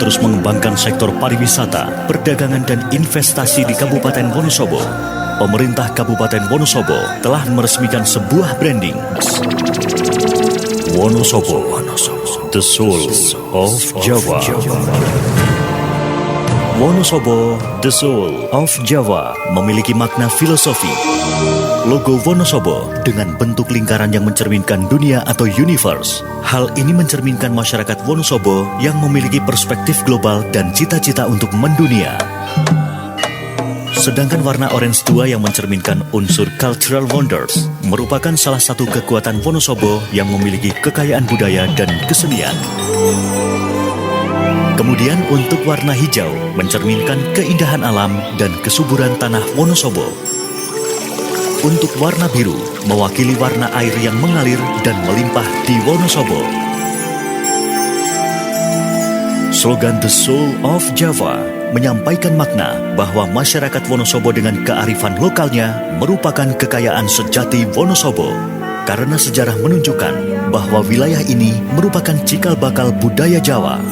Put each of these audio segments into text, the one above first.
terus mengembangkan sektor pariwisata, perdagangan dan investasi di Kabupaten Wonosobo, pemerintah Kabupaten Wonosobo telah meresmikan sebuah branding. Wonosobo, the soul of Java. Wonosobo, the soul of Java, memiliki makna filosofi. Logo Wonosobo dengan bentuk lingkaran yang mencerminkan dunia atau universe. Hal ini mencerminkan masyarakat Wonosobo yang memiliki perspektif global dan cita-cita untuk mendunia. Sedangkan warna orange tua yang mencerminkan unsur cultural wonders merupakan salah satu kekuatan Wonosobo yang memiliki kekayaan budaya dan kesenian. Kemudian untuk warna hijau mencerminkan keindahan alam dan kesuburan tanah Wonosobo. Untuk warna biru mewakili warna air yang mengalir dan melimpah di Wonosobo. Slogan The Soul of Java menyampaikan makna bahwa masyarakat Wonosobo dengan kearifan lokalnya merupakan kekayaan sejati Wonosobo. Karena sejarah menunjukkan bahwa wilayah ini merupakan cikal bakal budaya Jawa.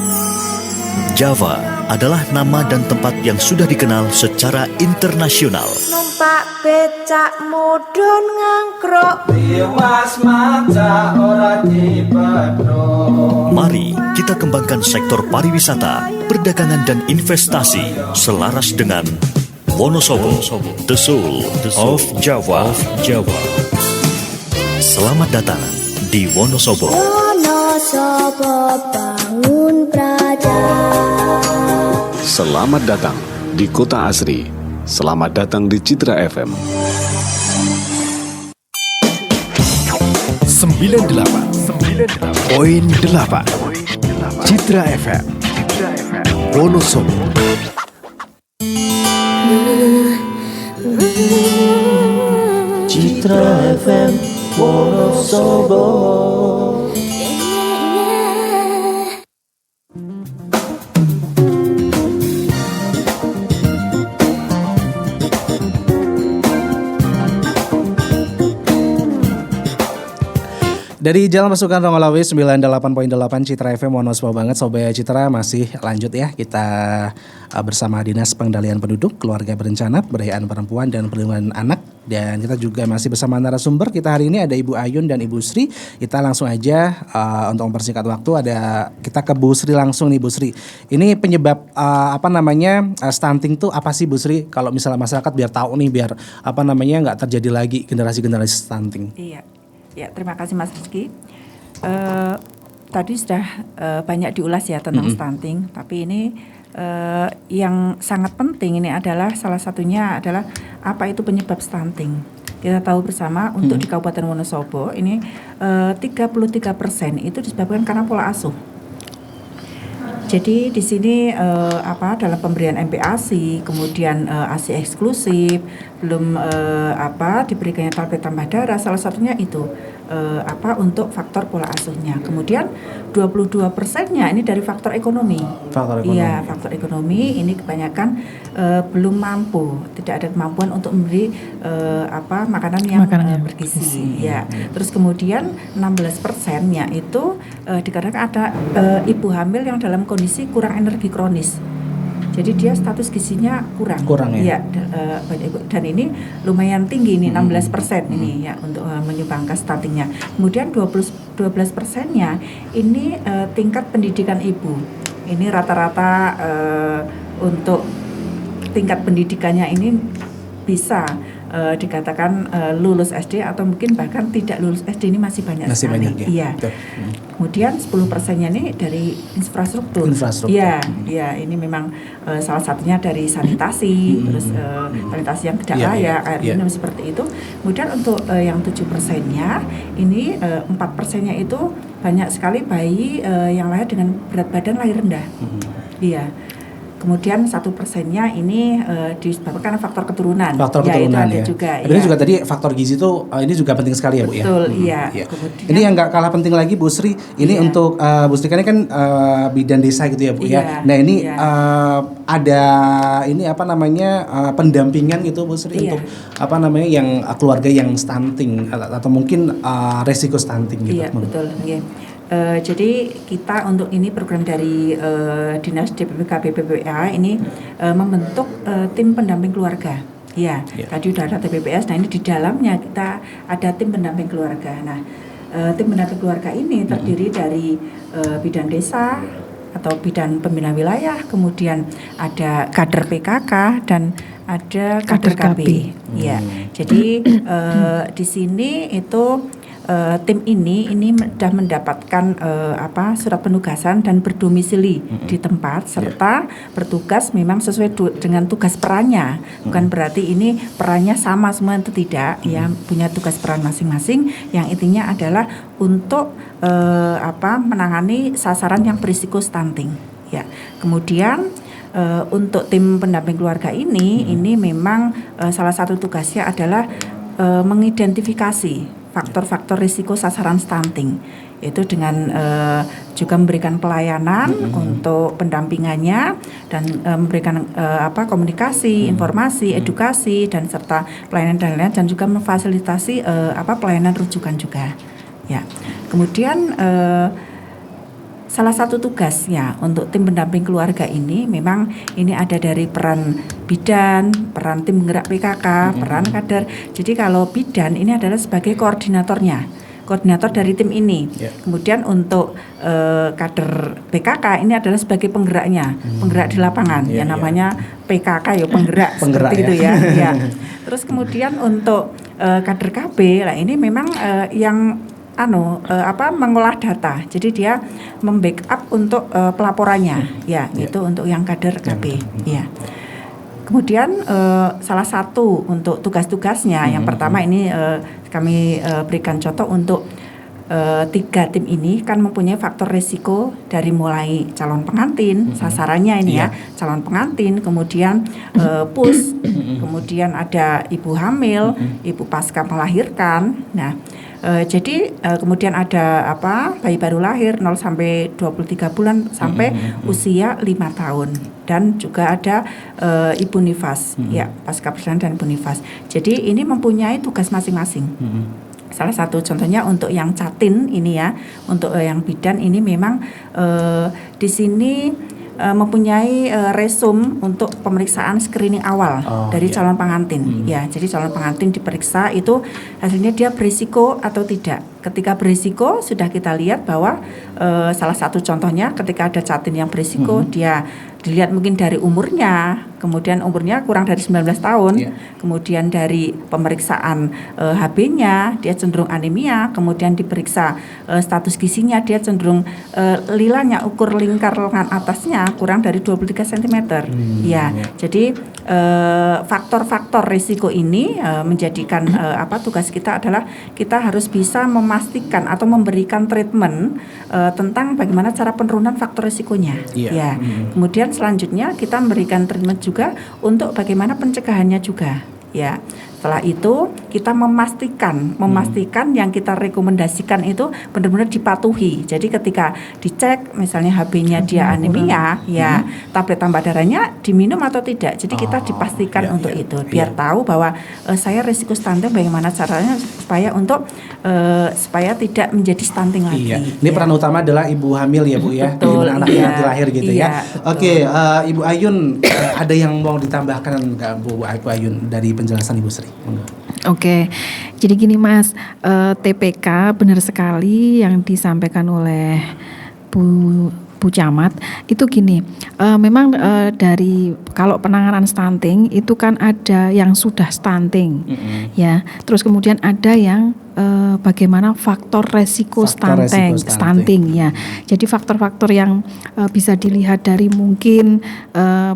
Java adalah nama dan tempat yang sudah dikenal secara internasional. Numpak becak mudun ngangkruk. Mari kita kembangkan sektor pariwisata, perdagangan dan investasi selaras dengan Wonosobo, the soul of Java. Selamat datang di Wonosobo. Wonosobo bangun praja. Selamat datang di Kota Asri. Selamat datang di Citra FM. 98.8 Citra FM Wonosobo. Citra FM Wonosobo. Dari Jalan Pasukan Ronggolawe 98.8 Citra FM Wonosobo banget Sobat Citra, masih lanjut ya kita bersama Dinas Pengendalian Penduduk, Keluarga Berencana, Pemberdayaan Perempuan dan Perlindungan Anak. Dan kita juga masih bersama narasumber kita hari ini ada Ibu Ayun dan Ibu Sri. Kita langsung aja untuk mempersingkat waktu kita ke Bu Sri langsung nih Bu Sri. Ini penyebab stunting tuh apa sih Bu Sri? Kalau misalnya masyarakat biar tahu nih biar nggak terjadi lagi generasi-generasi stunting. Iya. Ya, terima kasih Mas Rizky. Tadi sudah banyak diulas ya tentang stunting, tapi ini yang sangat penting ini adalah salah satunya adalah apa itu penyebab stunting. Kita tahu bersama untuk di Kabupaten Wonosobo ini 33% itu disebabkan karena pola asuh. Jadi di sini dalam pemberian MPASI, kemudian ASI eksklusif, belum diberikannya tablet tambah darah, salah satunya itu untuk faktor pola asuhnya. Kemudian 22%-nya ini dari faktor ekonomi. Iya, faktor ekonomi ini kebanyakan belum mampu, tidak ada kemampuan untuk memberi makanan yang bergizi. Ya. Terus kemudian 16%-nya itu dikarenakan ada ibu hamil yang dalam kondisi kurang energi kronis. Jadi dia status gizinya kurang ya. Dan ini lumayan tinggi ini 16% ini ya untuk menyumbangkan stuntingnya. Kemudian 12%-nya ini tingkat pendidikan ibu. Ini rata-rata untuk tingkat pendidikannya ini bisa dikatakan lulus SD atau mungkin bahkan tidak lulus SD ini masih banyak sekali. Iya. Kemudian 10%-nya ini dari infrastruktur. Iya, ini memang salah satunya dari sanitasi, terus sanitasi yang tidak layak, air minum seperti itu. Kemudian untuk yang 7%-nya ini 4%-nya itu banyak sekali bayi yang lahir dengan berat badan lahir rendah. Iya. Kemudian 1%-nya ini disebabkan faktor keturunan. Faktor keturunan itu ada juga. Ini juga tadi faktor gizi itu ini juga penting sekali ya Bu ya. Betul, iya. Kemudian, ini yang nggak kalah penting lagi Bu Sri. Ini untuk Bu Sri kan bidan desa gitu ya Bu ya. Nah ini ada ini pendampingan gitu Bu Sri untuk yang keluarga yang stunting atau mungkin resiko stunting gitu. Iya betul. Iya. Jadi kita untuk ini program dari Dinas DPPK BPPA ini membentuk tim pendamping keluarga. Ya, tadi udah ada TPPS. Nah ini di dalamnya kita ada tim pendamping keluarga. Nah tim pendamping keluarga ini terdiri dari bidan desa atau bidan pembina wilayah, kemudian ada kader PKK dan ada kader KB. Ya, jadi di sini itu tim ini sudah mendapatkan surat penugasan dan berdomisili di tempat serta bertugas memang sesuai dengan tugas perannya. Bukan berarti ini perannya sama semua, itu tidak, ya, punya tugas peran masing-masing yang intinya adalah untuk menangani sasaran yang berisiko stunting. Ya. Kemudian untuk tim pendamping keluarga ini memang salah satu tugasnya adalah mengidentifikasi faktor-faktor risiko sasaran stunting, itu dengan juga memberikan pelayanan untuk pendampingannya dan memberikan komunikasi, informasi, edukasi dan serta pelayanan dan lain-lain, dan juga memfasilitasi pelayanan rujukan juga. Ya, kemudian salah satu tugasnya untuk tim pendamping keluarga ini memang ini ada dari peran bidan, peran tim penggerak PKK, peran kader. Jadi kalau bidan ini adalah sebagai koordinator dari tim ini. Kemudian untuk kader PKK ini adalah sebagai penggeraknya, penggerak di lapangan. Namanya PKK ya, penggerak seperti itu ya. Ya. Terus kemudian untuk kader KB, lah ini memang yang mengolah data. Jadi dia membackup untuk pelaporannya. Itu untuk yang kader KB. Ya. Kemudian salah satu untuk tugas-tugasnya yang pertama ini kami berikan contoh untuk 3 tim ini kan mempunyai faktor risiko dari mulai calon pengantin, sasarannya ini calon pengantin, kemudian pus, kemudian ada ibu hamil, ibu pasca melahirkan. Nah, jadi kemudian ada bayi baru lahir 0 sampai 23 bulan sampai usia 5 tahun, dan juga ada ibu nifas, ya, pasca persalinan dan ibu nifas. Jadi ini mempunyai tugas masing-masing. Salah satu contohnya untuk yang catin ini ya, untuk yang bidan ini memang di sini mempunyai resum untuk pemeriksaan screening awal dari calon pengantin. Ya, jadi calon pengantin diperiksa itu hasilnya dia berisiko atau tidak. Ketika berisiko sudah kita lihat bahwa salah satu contohnya ketika ada catin yang berisiko, dia dilihat mungkin dari umurnya, kemudian umurnya kurang dari 19 tahun, kemudian dari pemeriksaan HB-nya dia cenderung anemia, kemudian diperiksa status gizinya dia cenderung lilanya, ukur lingkar lengan atasnya kurang dari 23 cm. Jadi faktor-faktor risiko ini menjadikan tugas kita adalah kita harus bisa memastikan atau memberikan treatment tentang bagaimana cara penurunan faktor risikonya. Kemudian selanjutnya kita memberikan treatment juga untuk bagaimana pencegahannya juga. Ya, setelah itu kita memastikan yang kita rekomendasikan itu benar-benar dipatuhi. Jadi ketika dicek misalnya HB-nya dia anemia, tablet tambah darahnya diminum atau tidak. Jadi kita dipastikan untuk itu, biar tahu bahwa saya risiko stunting bagaimana caranya supaya tidak menjadi stunting lagi. Ini peran utama adalah ibu hamil ya Bu ya, Betul, anaknya nanti lahir gitu ya. Betul. Oke, Ibu Ayun, ada yang mau ditambahkan Bu Ayun dari penjelasan Ibu Sri? Oke, jadi gini Mas, TPK benar sekali yang disampaikan oleh Bu Camat itu gini, memang dari kalau penanganan stunting itu kan ada yang sudah stunting, ya, terus kemudian ada yang bagaimana faktor resiko stunting ya. Jadi faktor-faktor yang bisa dilihat dari mungkin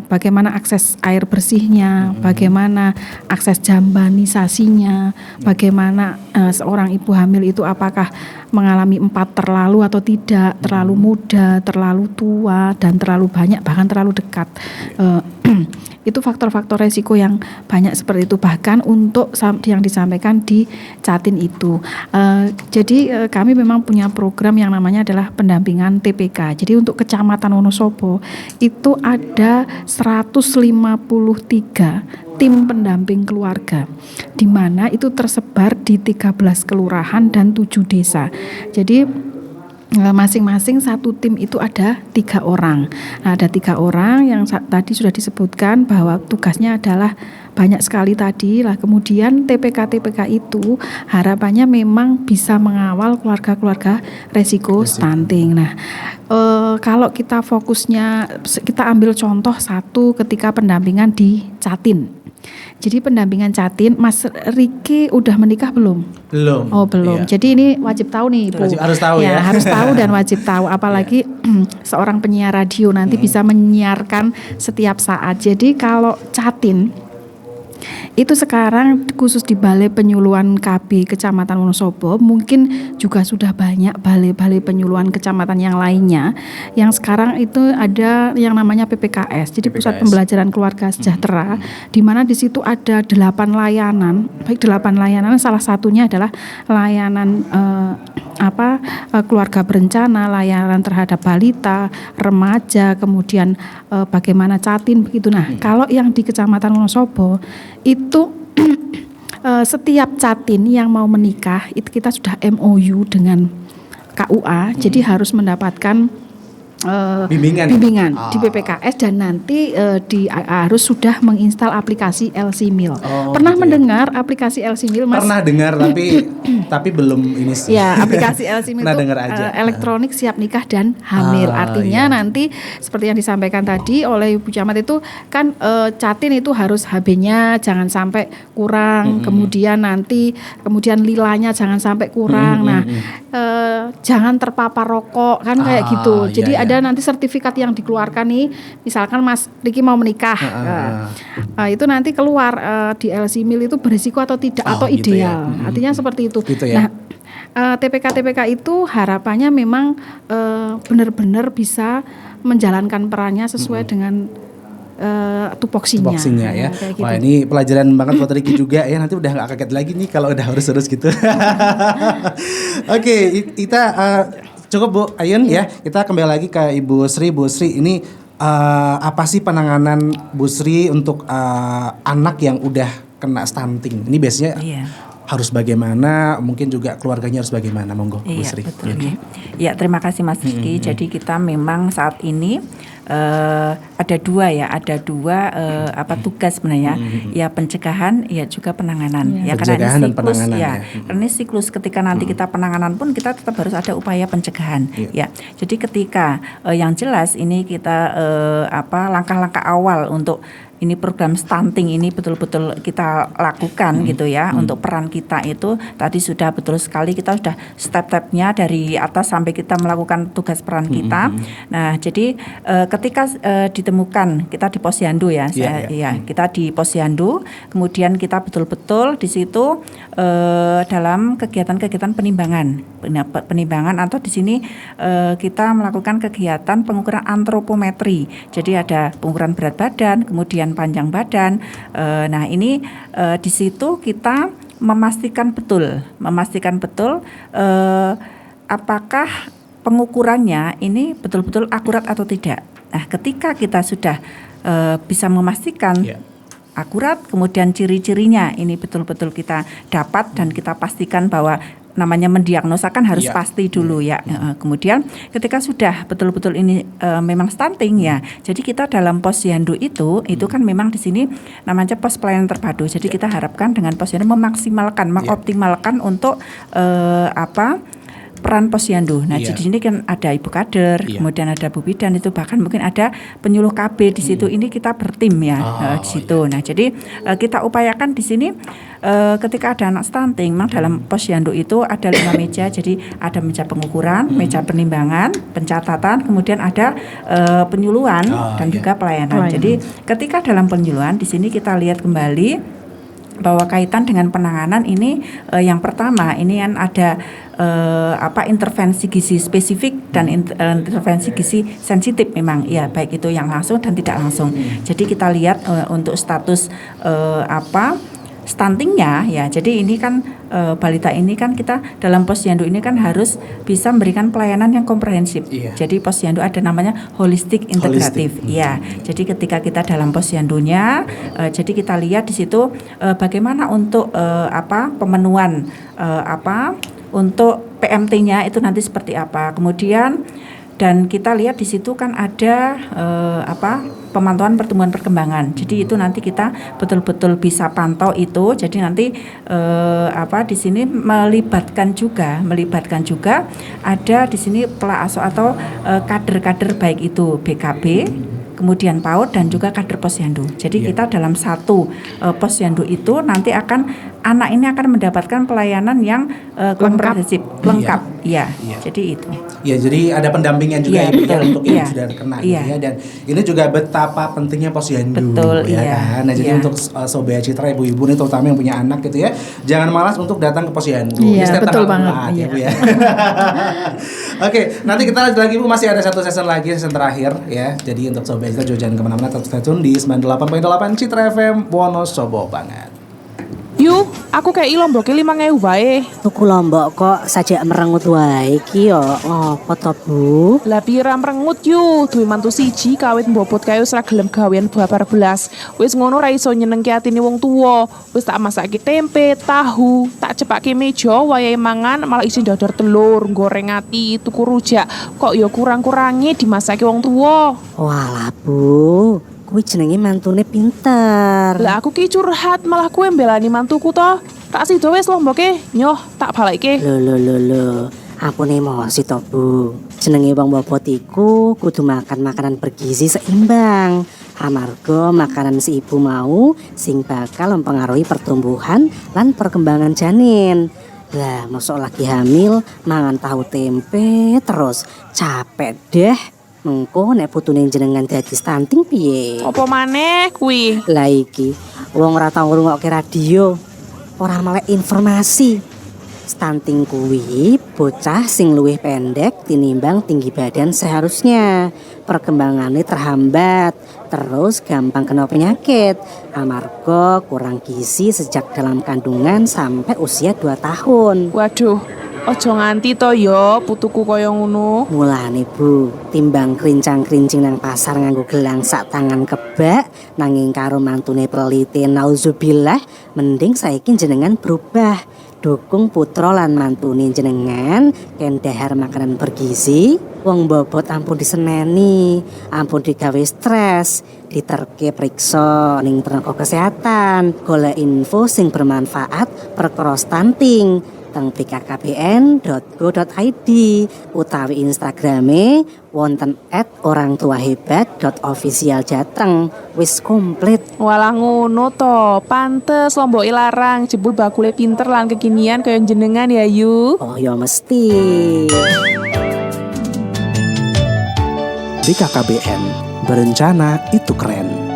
bagaimana akses air bersihnya, bagaimana akses jambanisasinya, bagaimana seorang ibu hamil itu apakah mengalami 4 terlalu atau tidak, terlalu muda, terlalu tua, dan terlalu banyak, bahkan terlalu dekat. Itu faktor-faktor resiko yang banyak seperti itu, bahkan untuk yang disampaikan di Catin itu. Jadi kami memang punya program yang namanya adalah pendampingan TPK. Jadi untuk Kecamatan Wonosobo itu ada 153 tim pendamping keluarga, di mana itu tersebar di 13 kelurahan dan 7 desa. Jadi masing-masing satu tim itu ada 3 orang. Nah, ada 3 orang yang tadi sudah disebutkan bahwa tugasnya adalah banyak sekali tadi lah. Kemudian TPK itu harapannya memang bisa mengawal keluarga-keluarga resiko stunting. Nah, kalau kita fokusnya, kita ambil contoh satu ketika pendampingan di Jatim. Jadi pendampingan Jatim, Mas Riki udah menikah belum? Belum. Oh, belum. Iya. Jadi ini wajib tahu nih, Bu. Harus tahu ya. Harus tahu dan wajib tahu. Apalagi seorang penyiar radio nanti bisa menyiarkan setiap saat. Jadi kalau Jatim itu sekarang khusus di Balai Penyuluhan KB Kecamatan Wonosobo, mungkin juga sudah banyak balai-balai penyuluhan kecamatan yang lainnya yang sekarang itu ada yang namanya PPKS. Jadi Pusat Pembelajaran Keluarga Sejahtera, di mana di situ ada 8 layanan. Baik 8 layanan, salah satunya adalah layanan keluarga berencana, layanan terhadap balita, remaja, kemudian bagaimana Jatim begitu. Nah, kalau yang di Kecamatan Wonosobo itu setiap Jatim yang mau menikah itu kita sudah MOU dengan KUA, jadi harus mendapatkan bimbingan di PPKS dan nanti harus sudah menginstal aplikasi LC Mil. Pernah gitu mendengar aplikasi LC Mil, Mas? Pernah dengar tapi belum ini sih. Ya, aplikasi LC Mil itu elektronik siap nikah dan hamil. Artinya nanti seperti yang disampaikan tadi oleh Ibu Camat itu kan Jatim itu harus HB-nya jangan sampai kurang, kemudian lilanya jangan sampai kurang. Jangan terpapar rokok kan kayak gitu. Jadi ada nanti sertifikat yang dikeluarkan nih, misalkan Mas Riki mau menikah, itu nanti keluar di LC Mil itu berisiko atau tidak atau gitu ideal. ya. Artinya seperti itu. Gitu ya. Nah, TPK itu harapannya memang benar-benar bisa menjalankan perannya sesuai dengan tupoksinya ya. Gitu. Wah, ini pelajaran banget buat Riki juga ya. Nanti udah gak kaget lagi nih kalau udah harus gitu. Oke, kita cukup Bu Ayun ya. Kita kembali lagi ke Ibu Sri. Bu Sri, ini apa sih penanganan Bu Sri untuk anak yang udah kena stunting? Ini biasanya harus bagaimana? Mungkin juga keluarganya harus bagaimana? Monggo Bu Sri. Betul, ya, terima kasih Mas Riki. Jadi kita memang saat ini ada dua tugas sebenarnya, ya pencegahan, ya juga penanganan. Ya, pencegahan karena dan penanganan karena ini siklus ketika nanti kita penanganan pun kita tetap harus ada upaya pencegahan. Ya, jadi ketika yang jelas ini kita langkah-langkah awal untuk ini program stunting ini betul-betul kita lakukan gitu ya. Untuk peran kita itu tadi sudah betul sekali, kita sudah step-stepnya dari atas sampai kita melakukan tugas peran kita. Nah, jadi ketika ditemukan kita di Posyandu ya, kita di Posyandu, kemudian kita betul-betul di situ dalam kegiatan-kegiatan penimbangan atau di sini kita melakukan kegiatan pengukuran antropometri. Jadi ada pengukuran berat badan, kemudian panjang badan. Nah, ini di situ kita memastikan betul apakah pengukurannya ini betul-betul akurat atau tidak. Nah, ketika kita sudah bisa memastikan akurat, kemudian ciri-cirinya ini betul-betul kita dapat dan kita pastikan bahwa namanya mendiagnosa kan harus pasti dulu ya. Kemudian ketika sudah betul-betul ini memang stunting ya. Jadi kita dalam Posyandu itu kan memang di sini namanya pos pelayanan terpadu. Jadi kita harapkan dengan Posyandu mengoptimalkan untuk peran Posyandu. Nah, di sini kan ada Ibu Kader, kemudian ada Bu Bidan, itu bahkan mungkin ada penyuluh KB di situ. Ini kita bertim ya di situ. Nah, jadi kita upayakan di sini ketika ada anak stunting, memang dalam Posyandu itu ada 5 meja. Jadi ada meja pengukuran, meja penimbangan, pencatatan, kemudian ada penyuluhan dan juga pelayanan. Jadi ketika dalam penyuluhan di sini kita lihat kembali bahwa kaitan dengan penanganan ini yang pertama ini kan ada intervensi gizi spesifik dan intervensi gizi sensitif memang ya, baik itu yang langsung dan tidak langsung. Jadi kita lihat untuk status stuntingnya ya. Jadi ini kan balita ini kan kita dalam Posyandu ini kan harus bisa memberikan pelayanan yang komprehensif. Jadi Posyandu ada namanya holistik integratif. Ya. Jadi ketika kita dalam Posyandunya jadi kita lihat di situ bagaimana untuk pemenuhan untuk PMT-nya itu nanti seperti apa. Kemudian dan kita lihat di situ kan ada pemantauan pertumbuhan perkembangan. Jadi itu nanti kita betul-betul bisa pantau itu. Jadi nanti di sini melibatkan juga ada di sini pelaso atau kader-kader baik itu BKB, kemudian PAUD dan juga kader posyandu. Jadi kita dalam satu posyandu itu nanti anak ini akan mendapatkan pelayanan yang komprehensif, lengkap. Iya. Jadi itu. Ya, jadi ada pendampingan juga untuk yang sudah terkena gitu ya. Dan ini juga betapa pentingnya posyandu kan. Nah, jadi untuk Sobat Citra ibu-ibu nih terutama yang punya anak gitu ya, jangan malas untuk datang ke posyandu. Iya, betul banget. Ya, Bu, ya. Oke, nanti kita lanjut lagi Bu, masih ada satu season terakhir ya. Jadi untuk Sobat Citra jangan kemana-mana, tetap stay tune di 98.8 Citra FM Wonosobo banget. Yuk, aku kayak lombok 5.000 wae. Tuku lombok kok sajak merengut wae iki yo. Apa to, Bu? Lah pira merengut yu, duwe mantu siji kawit mbobot kae wis ra gelem gawean babar belas. Wis ngono ra iso nyenengke atine wong tuwa. Wis tak masake tempe, tahu, tak cepake meja wayahe mangan malah isi dodor telur, goreng ati, tuku rujak. Kok ya kurang-kurangi dimasake wong tuwa. Walah, Bu. Kuwi jenenge mantune pinter. Lah aku ki curhat malah kowe mbelani mantuku to. Tak sida wis lomboke, nyoh tak balaike. Lho. Apune emosi to, Bu. Jenenge wong bobot iku kudu makan makanan bergizi seimbang. Amarga makanan si ibu mau sing bakal mempengaruhi pertumbuhan lan perkembangan janin. Lah, mosok lagi hamil mangan tahu tempe terus capek deh. Mengko nek putune jenengan dadi stunting piye? Apa maneh kuwi? Lah iki wong ora tau ngrungokke radio, ora melek informasi. Stunting kuwi bocah sing luwih pendek tinimbang tinggi badan seharusnya. Perkembangannya terhambat, terus gampang kena penyakit. Amarga kurang gizi sejak dalam kandungan sampai usia 2 tahun. Waduh, ojo nganti to yo putuku kaya ngono. Mulane Bu, timbang krincang-krincing nang pasar nganggo gelang sak tangan kebak nanging karo mantune pelite nauzubillah, mending saiki jenengan berubah. Dukung putra lan mantune jenengan kendahar makanan bergizi. Wong bobot ampun diseneni, ampun digawe stres, diterke priksa ning tenaga kesehatan, golek info sing bermanfaat perkara stunting teng bkkbn.go.id utawi Instagrame wonten @orangtuahebat.official jateng. Wis komplit. Walah ngono to, pantes lomboke larang jebul bakule pinter lan kekinian kaya jenengan ya Yu. Oh ya mesti. BKKBN, berencana itu keren.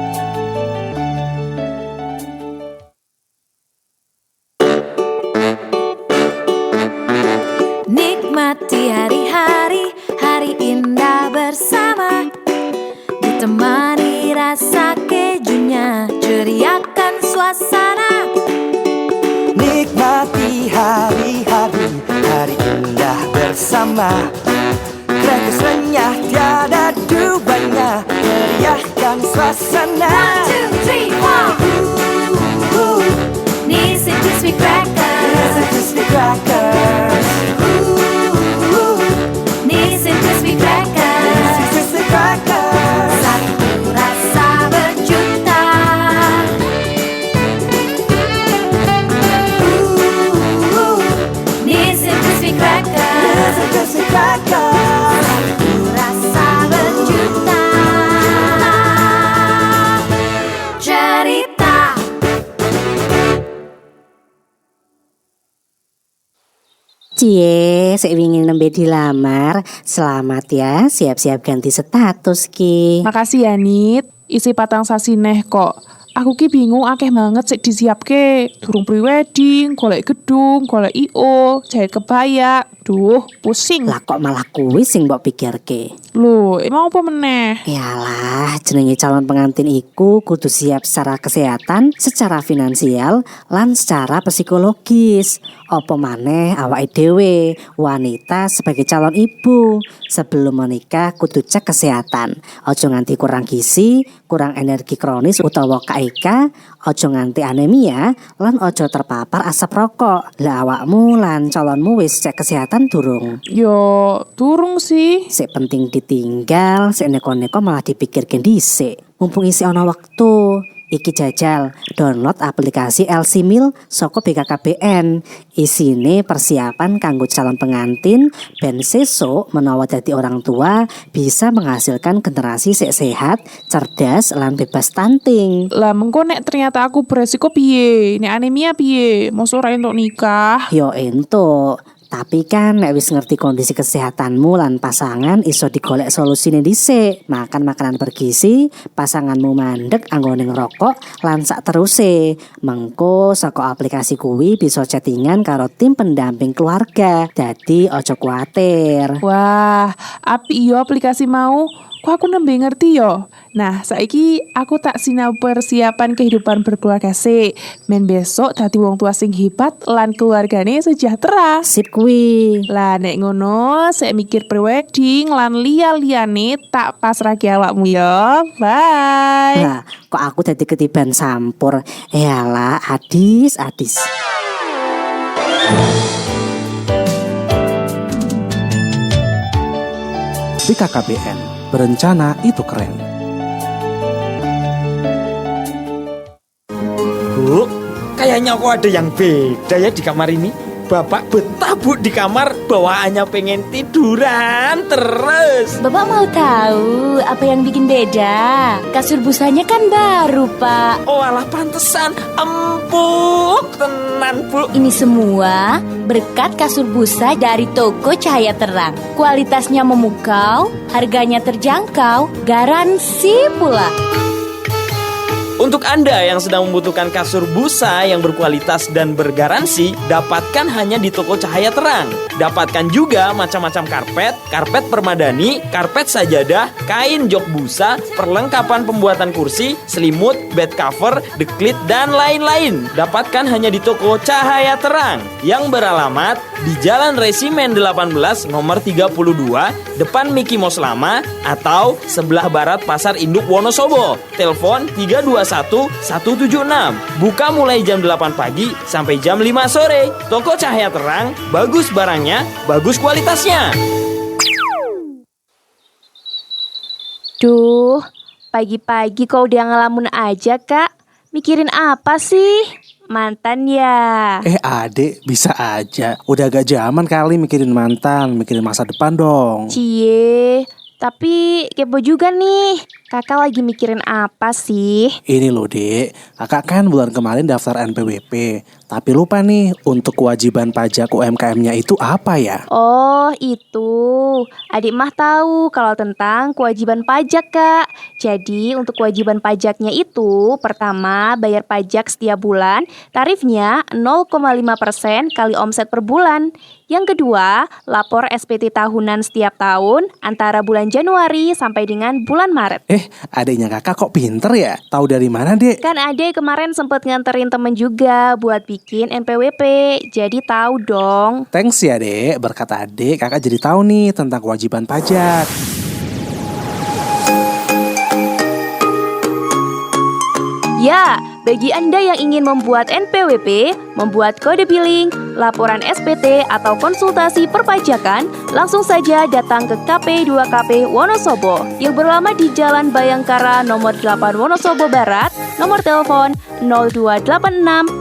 Nikmati hari-hari, hari indah bersama. Ditemani rasa kejunya, ceriakan suasana. Nikmati hari-hari, hari indah bersama. Kreatif renyah tiada duanya, meriahkan suasana. 1, 2, 3, 4. Nissin Crispy Crackers. Crispy Crackers. Nissin Crispy Crackers. Crispy Crackers. Satu rasa berjuta. Nissin Crispy Crackers. Crispy Crackers. Satu rasa berjuta. Cerita. Cie, sik wingi nembe dilamar. Selamat ya, siap-siap ganti status ki. Makasih ya Nit, isi patang sasi neh kok. Aku ki bingung akeh banget sik disiapke. Durung prewedding, golek gedung, golek IO, jahit kebaya. Duh, pusing. Lah kok malah kuwi sing mbok pikirke. Loh, emang apa meneh? Yalah, jenenge calon pengantin iku kudu siap secara kesehatan, secara finansial, lan secara psikologis. Apa maneh awake dhewe, wanita sebagai calon ibu, sebelum menikah kudu cek kesehatan. Ojo nganti kurang gizi, kurang energi kronis utawa KIK, ojo nganti anemia, lan ojo terpapar asap rokok. Lah awakmu lan calonmu wis cek kesehatan durung? Yo, durung sih. Sik penting ditinggal, sik neko-neko malah dipikirkan dhisik. Mumpung isi ana wektu, iki jajal download aplikasi LC Mil saka BKKBN. Isine persiapan kanggo calon pengantin ben sesuk menawa dadi orang tua bisa menghasilkan generasi sik sehat, cerdas lan bebas stunting. Lah mengko nek ternyata aku beresiko piye? Nek anemia piye? Mosok ora entuk nikah. Yo entuk. Tapi kan nek wis ngerti kondisi kesehatanmu lan pasangan iso digolek solusine dhisik. Makan makanan bergizi, pasanganmu mandek anggone ngerokok lan sak teruse. Mengko saka aplikasi kuwi bisa chattingan karo tim pendamping keluarga. Dadi ojo kuatir. Wah, apik yo aplikasi mau. Kok aku nembe ngerti yo. Nah, saiki aku tak sinau persiapan kehidupan berkeluarga sik. Men besok dadi wong tua sing hebat lan keluargane sejahtera. Sip kuwi. Lah nek ngono, sik mikir prewedding lan liya-liyane tak pasrahke awakmu yo. Bye. Lah, kok aku dadi ketiban sampur. Yalah, adis. BKKBN, berencana itu keren. Bu, kayaknya kok ada yang beda ya di kamar ini. Bapak betah bu di kamar, bawaannya pengen tiduran terus. Bapak mau tahu apa yang bikin beda? Kasur busanya kan baru, Pak. Oh alah pantesan, empuk tenan bu. Ini semua berkat kasur busa dari toko Cahaya Terang. Kualitasnya memukau, harganya terjangkau, garansi pula. Untuk Anda yang sedang membutuhkan kasur busa yang berkualitas dan bergaransi, dapatkan hanya di toko Cahaya Terang. Dapatkan juga macam-macam karpet permadani, karpet sajadah, kain jok busa, perlengkapan pembuatan kursi, selimut, bed cover, deklit, dan lain-lain. Dapatkan hanya di toko Cahaya Terang yang beralamat di Jalan Resimen 18 nomor 32, depan Mickey Mouse Lama atau sebelah barat Pasar Induk Wonosobo. Telepon 321-176. Buka mulai jam 8 pagi sampai jam 5 sore. Toko Cahaya Terang, bagus barangnya, bagus kualitasnya. Duh, pagi-pagi kok udah ngelamun aja, Kak? Mikirin apa sih? Mantan ya? Adek, bisa aja. Udah agak zaman kali mikirin mantan, mikirin masa depan dong. Cie, tapi kepo juga nih. Kakak lagi mikirin apa sih? Ini loh dek, kakak kan bulan kemarin daftar NPWP. Tapi lupa nih, untuk kewajiban pajak UMKM-nya itu apa ya? Oh, itu. Adik mah tahu kalau tentang kewajiban pajak, Kak. Jadi, untuk kewajiban pajaknya itu, pertama, bayar pajak setiap bulan, tarifnya 0,5% kali omset per bulan. Yang kedua, lapor SPT tahunan setiap tahun antara bulan Januari sampai dengan bulan Maret. Adiknya kakak kok pinter ya? Tahu dari mana, dek? Kan adik kemarin sempet nganterin temen juga buat bikin NPWP, jadi tahu dong. Thanks ya dek, berkat adik kakak jadi tahu nih tentang kewajiban pajak. Ya, bagi Anda yang ingin membuat NPWP, membuat kode billing, laporan SPT atau konsultasi perpajakan, langsung saja datang ke KP2KP Wonosobo yang beralamat di Jalan Bayangkara nomor 8 Wonosobo Barat, nomor telepon 0286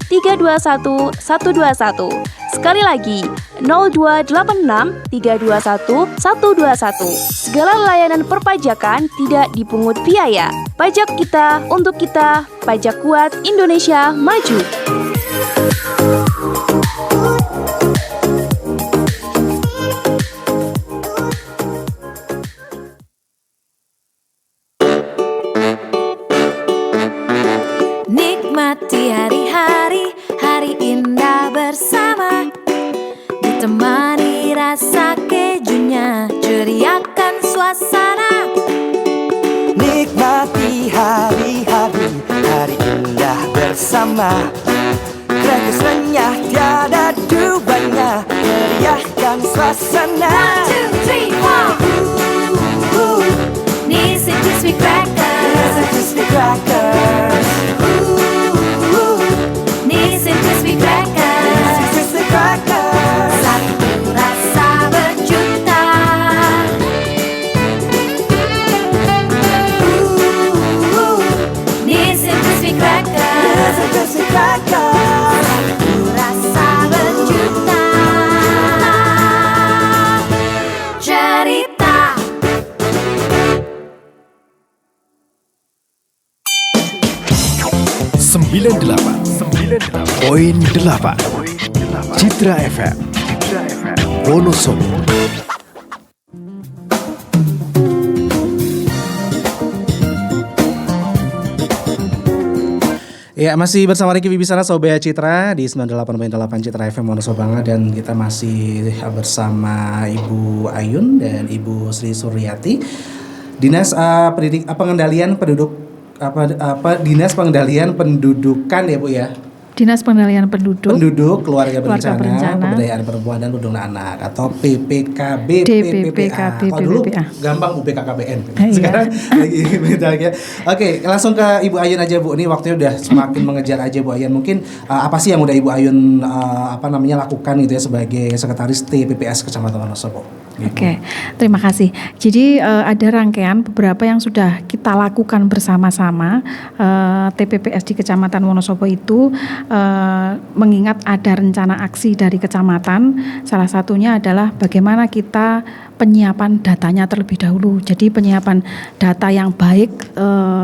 321 121. Sekali lagi, 0286 321 121. Segala layanan perpajakan tidak dipungut biaya. Pajak kita untuk kita, pajak kuat Indonesia maju. Nikmati hari-hari, hari indah bersama. Ditemani rasa kejunya, ceriakan suara suasana. Nikmati hari-hari, hari indah bersama. Kreatif renyah tiada duanya, meriahkan suasana. 1, 2, 3, 4. Nisi crispy crackers. Crispy crackers. Nisi crispy crackers. Crispy crackers. Satu rasa berjuta. Nisi crispy crackers. Crispy crackers. Satu rasa berjuta. Cerita. Sembilan delapan poin delapan Citra FM Wonosobo. Ya, masih bersama Riki Wibisana Sobat Citra di 98.8 Citra FM Wonosobo banget, dan kita masih bersama Ibu Ayun dan Ibu Sri Suryati, Dinas Pengendalian Penduduk Dinas Pengendalian Pendudukan ya Bu ya. Dinas Pengendalian Penduduk, Keluarga Berencana, Berencana, Pemberdayaan Perempuan dan Perlindungan Anak atau PPKB DPPKB. Kalau dulu gampang BKKBN. Sekarang lagi beda lagi. Oke, langsung ke Ibu Ayun aja Bu. Ini waktunya udah semakin mengejar aja Bu Ayun. Mungkin apa sih yang udah Ibu Ayun lakukan gitu ya sebagai Sekretaris TPPS Kecamatan Wonosobo? Oke, terima kasih. Jadi ada rangkaian beberapa yang sudah kita lakukan bersama-sama. TPPS di Kecamatan Wonosobo itu mengingat ada rencana aksi dari kecamatan. Salah satunya adalah bagaimana kita penyiapan datanya terlebih dahulu. Jadi penyiapan data yang baik,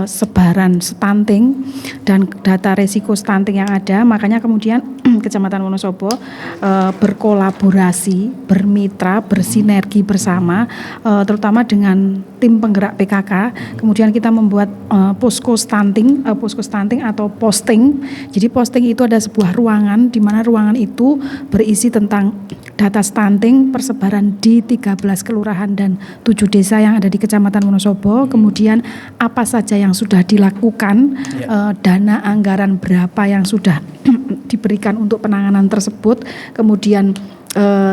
sebaran stunting dan data resiko stunting yang ada. Makanya kemudian Kecamatan Wonosobo berkolaborasi, bermitra, bersinergi bersama, terutama dengan tim penggerak PKK. Kemudian kita membuat posko stunting atau posting. Jadi posting itu ada sebuah ruangan di mana ruangan itu berisi tentang data stunting persebaran di 13 kelurahan dan 7 desa yang ada di Kecamatan Wonosobo. Kemudian apa saja yang sudah dilakukan, dana anggaran berapa yang sudah diberikan untuk penanganan tersebut, kemudian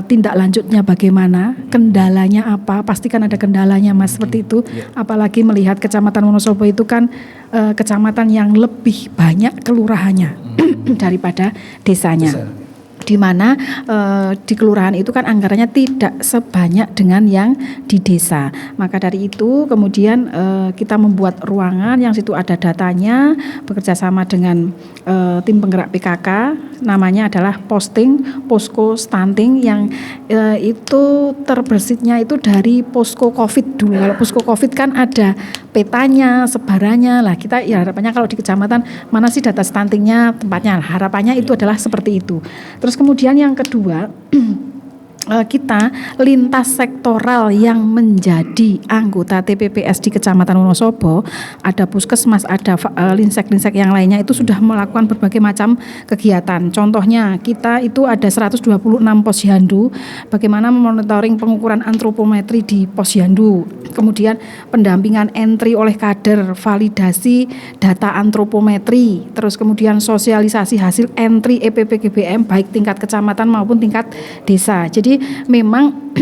tindak lanjutnya bagaimana, kendalanya apa, pastikan ada kendalanya Mas, seperti itu. Apalagi melihat Kecamatan Wonosobo itu kan kecamatan yang lebih banyak kelurahannya daripada desanya. Di mana di kelurahan itu kan anggarannya tidak sebanyak dengan yang di desa. Maka dari itu kemudian kita membuat ruangan yang situ ada datanya, bekerja sama dengan tim penggerak PKK, namanya adalah posko stunting yang itu terbersihnya itu dari posko COVID dulu. Kalau posko COVID kan ada petanya, sebarannya lah. Kita ya harapannya kalau di kecamatan mana sih data stuntingnya, tempatnya, harapannya itu adalah seperti itu. Terus kemudian yang kedua, kita lintas sektoral yang menjadi anggota TPPS di Kecamatan Wonosobo, ada puskesmas, ada linsek-linsek yang lainnya itu sudah melakukan berbagai macam kegiatan. Contohnya kita itu ada 126 posyandu, bagaimana memonitoring pengukuran antropometri di posyandu, kemudian pendampingan entry oleh kader, validasi data antropometri, terus kemudian sosialisasi hasil entry EPPGBM baik tingkat kecamatan maupun tingkat desa. Jadi memang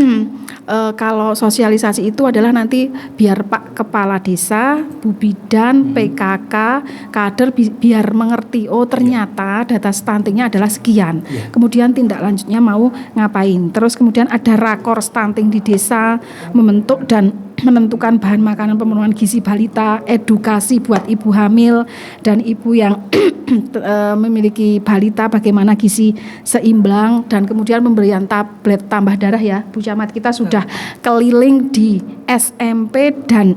kalau sosialisasi itu adalah nanti biar Pak Kepala Desa, Bu Bidan, PKK, kader biar mengerti, oh ternyata data stuntingnya adalah sekian. Kemudian tindak lanjutnya mau ngapain. Terus kemudian ada rakor stunting di desa, membentuk dan menentukan bahan makanan pemenuhan gizi balita, edukasi buat ibu hamil dan ibu yang memiliki balita bagaimana gizi seimbang, dan kemudian pemberian tablet tambah darah ya. Bu Camat kita sudah keliling di SMP dan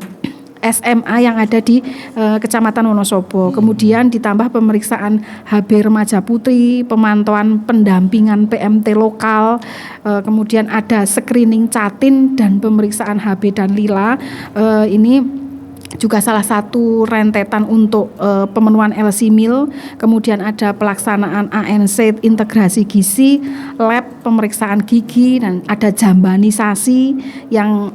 SMA yang ada di Kecamatan Wonosobo. Kemudian ditambah pemeriksaan HB remaja putri, pemantauan pendampingan PMT lokal, kemudian ada screening Catin dan pemeriksaan HB dan Lila. Ini juga salah satu rentetan untuk pemenuhan LC Meal, kemudian ada pelaksanaan ANC integrasi gizi, lab pemeriksaan gigi, dan ada jambanisasi yang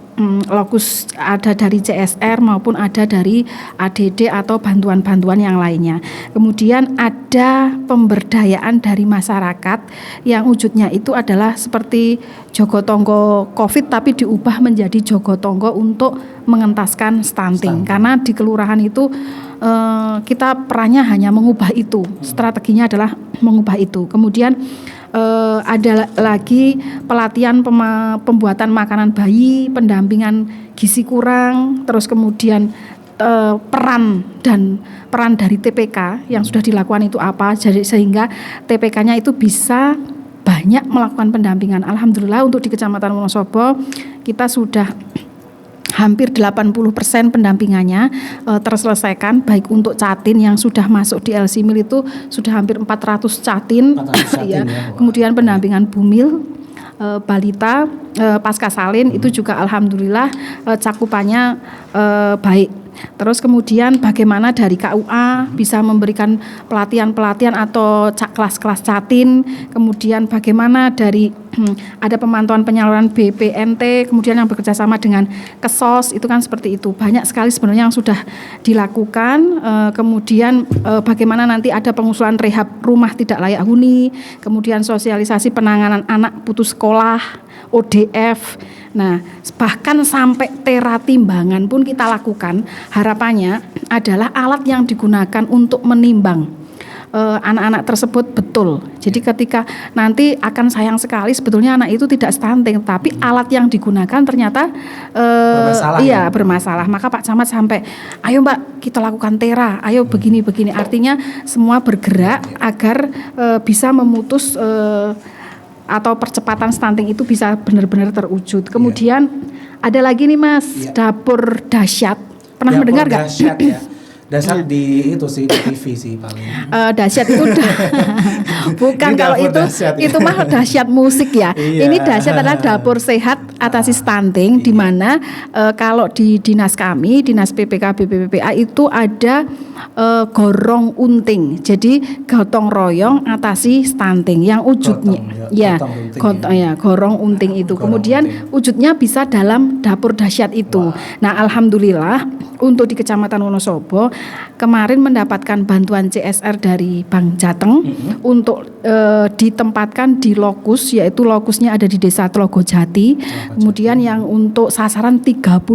lokus ada dari CSR maupun ada dari ADD atau bantuan-bantuan yang lainnya. Kemudian ada pemberdayaan dari masyarakat yang wujudnya itu adalah seperti jogotongo COVID tapi diubah menjadi jogotongo untuk mengentaskan stunting. Karena di kelurahan itu kita perannya hanya mengubah itu, strateginya adalah mengubah itu. Kemudian ada lagi pelatihan pembuatan makanan bayi, pendampingan gizi kurang, terus kemudian peran dari TPK yang sudah dilakukan itu apa, jadi sehingga TPK-nya itu bisa banyak melakukan pendampingan. Alhamdulillah untuk di Kecamatan Wonosobo kita sudah hampir 80% pendampingannya terselesaikan, baik untuk catin yang sudah masuk di LC Meal itu sudah hampir 400 catin, ya. Kemudian pendampingan bumil, balita, pasca salin itu juga alhamdulillah cakupannya baik. Terus kemudian bagaimana dari KUA bisa memberikan pelatihan-pelatihan atau kelas-kelas catin, kemudian bagaimana dari ada pemantauan penyaluran BPNT, kemudian yang bekerja sama dengan Kesos, itu kan seperti itu. Banyak sekali sebenarnya yang sudah dilakukan, kemudian bagaimana nanti ada pengusulan rehab rumah tidak layak huni, kemudian sosialisasi penanganan anak putus sekolah, ODF. Nah, bahkan sampai tera timbangan pun kita lakukan. Harapannya adalah alat yang digunakan untuk menimbang anak-anak tersebut betul. Jadi ketika nanti akan sayang sekali sebetulnya anak itu tidak stunting, tapi alat yang digunakan ternyata bermasalah. Maka Pak Camat sampai, ayo Mbak kita lakukan tera, ayo begini-begini. Artinya semua bergerak agar bisa memutus atau percepatan stunting itu bisa benar-benar terwujud. Kemudian ada lagi nih Mas, dapur dahsyat. Pernah mendengar nggak? Dahsyat ya. Dahsyat di itu sih, di TV sih paling. Dahsyat itu bukan, kalau itu dahsyat, itu mah dahsyat musik ya. Iya. Ini dahsyat adalah dapur sehat atasi stunting, di mana kalau di dinas kami, dinas PPK BPPA itu ada gorong unting. Jadi gotong royong atasi stunting yang wujudnya gorong unting itu. Kemudian wujudnya bisa dalam dapur dahsyat itu. Nah, alhamdulillah untuk di Kecamatan Wonosobo kemarin mendapatkan bantuan CSR dari Bank Jateng untuk ditempatkan di lokus, yaitu lokusnya ada di Desa Tlogojati. Kemudian yang untuk sasaran 35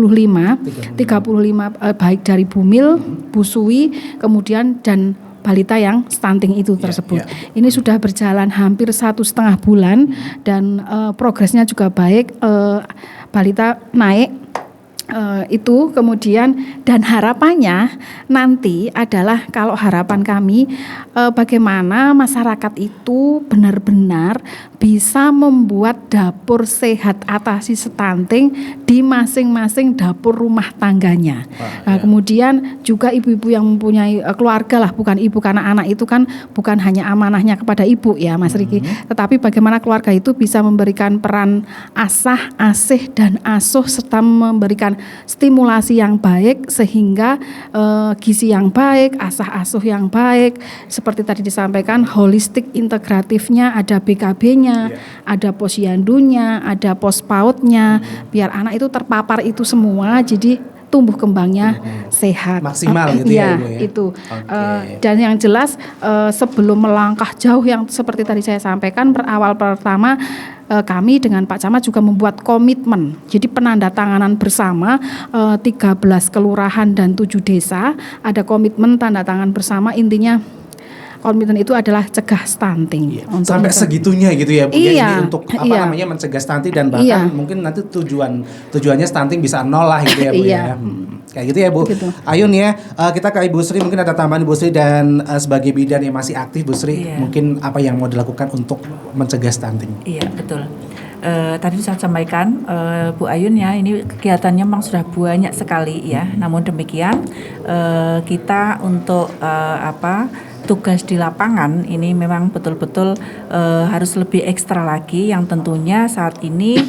baik dari bumil, busui, kemudian dan balita yang stunting itu tersebut. Ini sudah berjalan hampir 1,5 bulan dan progresnya juga baik. Balita naik. Itu kemudian, dan harapannya nanti adalah, kalau harapan kami bagaimana masyarakat itu benar-benar bisa membuat dapur sehat atasi stunting di masing-masing dapur rumah tangganya. Kemudian juga ibu-ibu yang mempunyai keluarga lah, bukan ibu, karena anak itu kan bukan hanya amanahnya kepada ibu ya Mas Riki, tetapi bagaimana keluarga itu bisa memberikan peran asah, asih dan asuh serta memberikan stimulasi yang baik sehingga gizi yang baik, asah asuh yang baik, seperti tadi disampaikan holistik integratifnya, ada BKB-nya, ada posyandunya, ada pos PAUD-nya, biar anak itu terpapar itu semua, jadi tumbuh kembangnya sehat maksimal gitu ya Ibu ya. Itu dan yang jelas sebelum melangkah jauh yang seperti tadi saya sampaikan, awal pertama kami dengan Pak Camat juga membuat komitmen. Jadi penandatanganan bersama 13 kelurahan dan 7 desa, ada komitmen tanda tangan bersama, intinya komitmen itu adalah cegah stunting. Sampai segitunya gitu ya Bu. Iya, ini untuk namanya mencegah stunting, dan bahkan mungkin nanti tujuannya stunting bisa nol lah gitu ya Bu ya. Kayak gitu ya Bu. Ayun ya, kita ke Ibu Sri, mungkin ada tambahan Ibu Sri, dan sebagai bidan yang masih aktif Bu Sri, mungkin apa yang mau dilakukan untuk mencegah stunting? Iya, betul. Tadi saya sampaikan Bu Ayun ya, ini kegiatannya memang sudah banyak sekali ya. Namun demikian kita untuk tugas di lapangan ini memang betul-betul harus lebih ekstra lagi, yang tentunya saat ini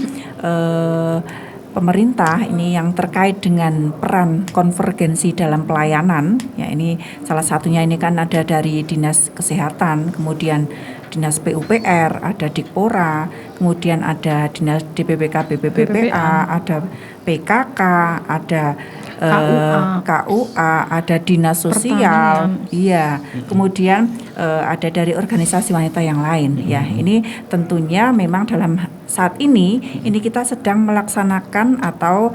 pemerintah ini yang terkait dengan peran konvergensi dalam pelayanan, ya ini salah satunya ini kan ada dari Dinas Kesehatan, kemudian Dinas PUPR, ada Dikpora, kemudian ada Dinas DPPK BPPPA, ada PKK, ada KUA, ada Dinas Sosial, iya, kemudian ada dari organisasi wanita yang lain, ya. Ini tentunya memang dalam saat ini kita sedang melaksanakan atau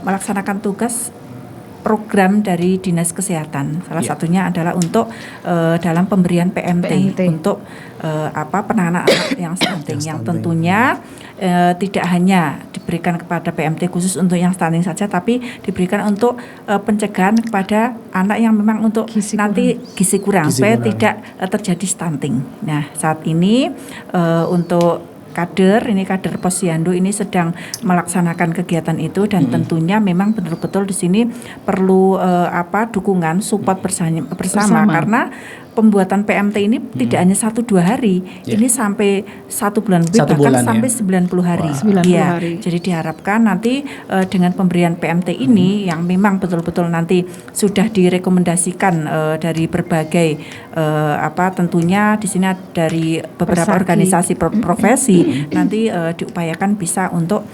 melaksanakan tugas program dari Dinas Kesehatan. Salah satunya adalah untuk dalam pemberian PMT. Untuk penanganan anak yang stunting, yang tentunya tidak hanya diberikan kepada PMT khusus untuk yang stunting saja, tapi diberikan untuk pencegahan kepada anak yang memang untuk nanti gizi kurang supaya tidak terjadi stunting. Nah, saat ini untuk kader posyandu ini sedang melaksanakan kegiatan itu, dan tentunya memang betul-betul di sini perlu dukungan support bersama karena pembuatan PMT ini tidak hanya 1-2 hari, ini sampai 1 bulan lebih, bahkan sampai 90 hari. 90 hari. Jadi diharapkan nanti dengan pemberian PMT ini yang memang betul-betul nanti sudah direkomendasikan dari berbagai tentunya di sini dari beberapa organisasi profesi nanti diupayakan bisa untuk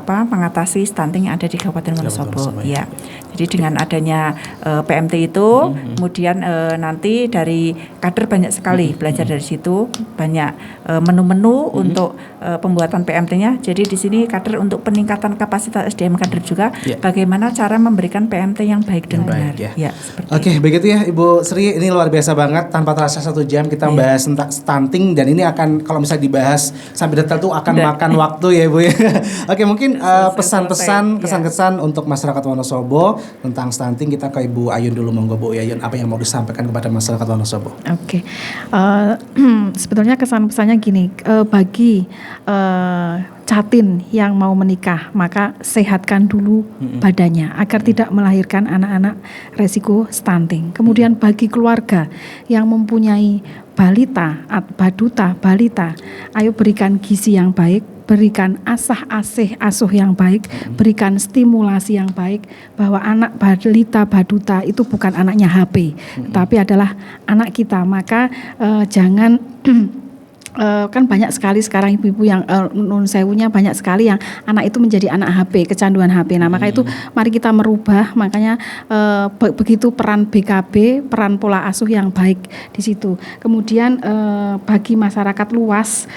mengatasi stunting yang ada di Kabupaten Wonosobo. Ya. Jadi dengan adanya PMT itu, kemudian nanti dari kader banyak sekali belajar dari situ, banyak menu-menu untuk pembuatan PMT-nya. Jadi di sini kader untuk peningkatan kapasitas SDM kader juga, bagaimana cara memberikan PMT yang baik dan benar. Ya, Oke, begitu ya Ibu Sri, ini luar biasa banget. Tanpa terasa 1 jam kita membahas tentang stunting, dan ini akan kalau misalnya dibahas sampai detail tuh akan makan waktu ya Ibu ya. Oke, mungkin pesan-pesan, kesan-kesan untuk masyarakat Wonosobo tentang stunting, kita ke Ibu Ayun dulu, monggo Bu Ayun, apa yang mau disampaikan kepada masyarakat Wonosobo? Oke, sebetulnya kesan-pesannya gini, bagi Catin yang mau menikah, maka sehatkan dulu badannya agar tidak melahirkan anak-anak resiko stunting. Kemudian bagi keluarga yang mempunyai balita, balita, ayo berikan gizi yang baik, berikan asuh yang baik, berikan stimulasi yang baik, bahwa anak balita, baduta itu bukan anaknya HP, tapi adalah anak kita. Maka jangan kan banyak sekali sekarang ibu-ibu yang nun sewunya banyak sekali yang anak itu menjadi anak HP, kecanduan HP. Nah, maka itu mari kita merubah. Makanya begitu peran BKB, peran pola asuh yang baik di situ. Kemudian bagi masyarakat luas,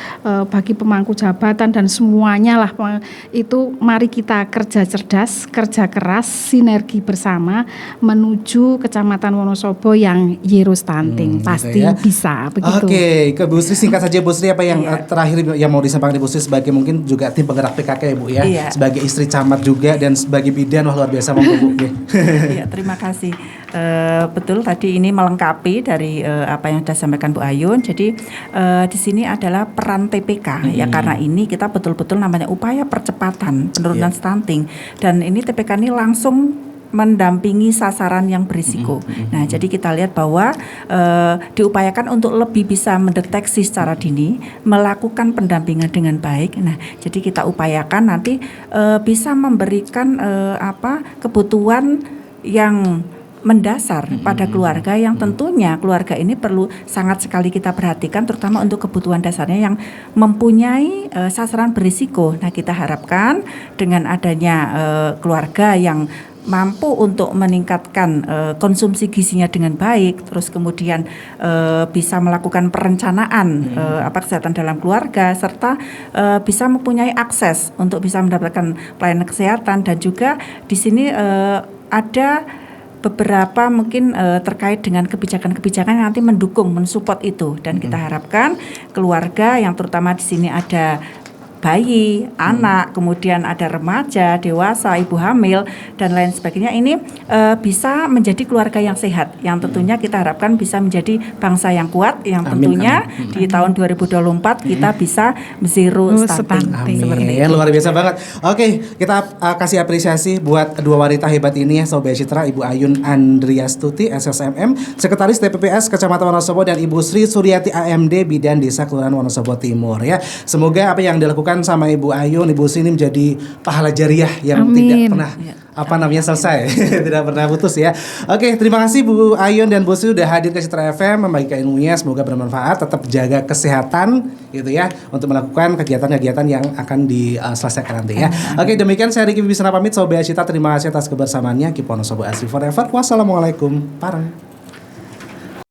bagi pemangku jabatan dan semuanya lah, itu mari kita kerja cerdas, kerja keras, sinergi bersama menuju Kecamatan Wonosobo yang zero stunting. Pasti gitu ya. Bisa begitu. Oke, ke Bu Sri singkat saja Bu Sri, apa yang terakhir yang mau disampaikan Ibu Sri sebagai mungkin juga tim penggerak PKK ya Bu ya, sebagai istri camat juga dan sebagai bidan, wah luar biasa monggo Bu. Iya, terima kasih. Betul tadi ini melengkapi dari apa yang sudah disampaikan Bu Ayun. Jadi di sini adalah peran TPK ya, karena ini kita betul-betul namanya upaya percepatan penurunan stunting, dan ini TPK ini langsung mendampingi sasaran yang berisiko. Nah, jadi kita lihat bahwa diupayakan untuk lebih bisa mendeteksi secara dini, melakukan pendampingan dengan baik. Nah, jadi kita upayakan nanti bisa memberikan kebutuhan yang mendasar pada keluarga, yang tentunya keluarga ini perlu sangat sekali kita perhatikan, terutama untuk kebutuhan dasarnya yang mempunyai sasaran berisiko. Nah, kita harapkan dengan adanya keluarga yang mampu untuk meningkatkan konsumsi gizinya dengan baik, terus kemudian bisa melakukan perencanaan kesehatan dalam keluarga, serta bisa mempunyai akses untuk bisa mendapatkan pelayanan kesehatan. Dan juga di sini ada beberapa mungkin terkait dengan kebijakan-kebijakan yang nanti mendukung, mensupport itu, dan kita harapkan keluarga yang terutama di sini ada bayi, anak, kemudian ada remaja, dewasa, ibu hamil, dan lain sebagainya, ini bisa menjadi keluarga yang sehat, yang tentunya kita harapkan bisa menjadi bangsa yang kuat, yang tentunya di tahun 2024 kita bisa zero stunting. Amin. Luar biasa banget. Oke, kita kasih apresiasi buat dua wanita hebat ini ya, Sobat Citra, Ibu Ayun Andriastuti SSMM, Sekretaris TPPS Kecamatan Wonosobo, dan Ibu Sri Suryati AMD Bidan Desa Kelurahan Wonosobo Timur ya. Semoga apa yang dilakukan didoakan sama Ibu Ayun, Ibu Sini menjadi pahala jariah yang Amin. tidak pernah selesai, tidak pernah putus ya. Oke, terima kasih Bu Ayun dan Bu Sini sudah hadir ke Citra FM membagikan ilmunya, semoga bermanfaat. Tetap jaga kesehatan gitu ya untuk melakukan kegiatan-kegiatan yang akan diselesaikan nanti ya. Oke, demikian saya Riki Bibisana pamit Sobat Citra, terima kasih atas kebersamaannya. Keep on Sobat Asri forever. Wassalamualaikum. Parang.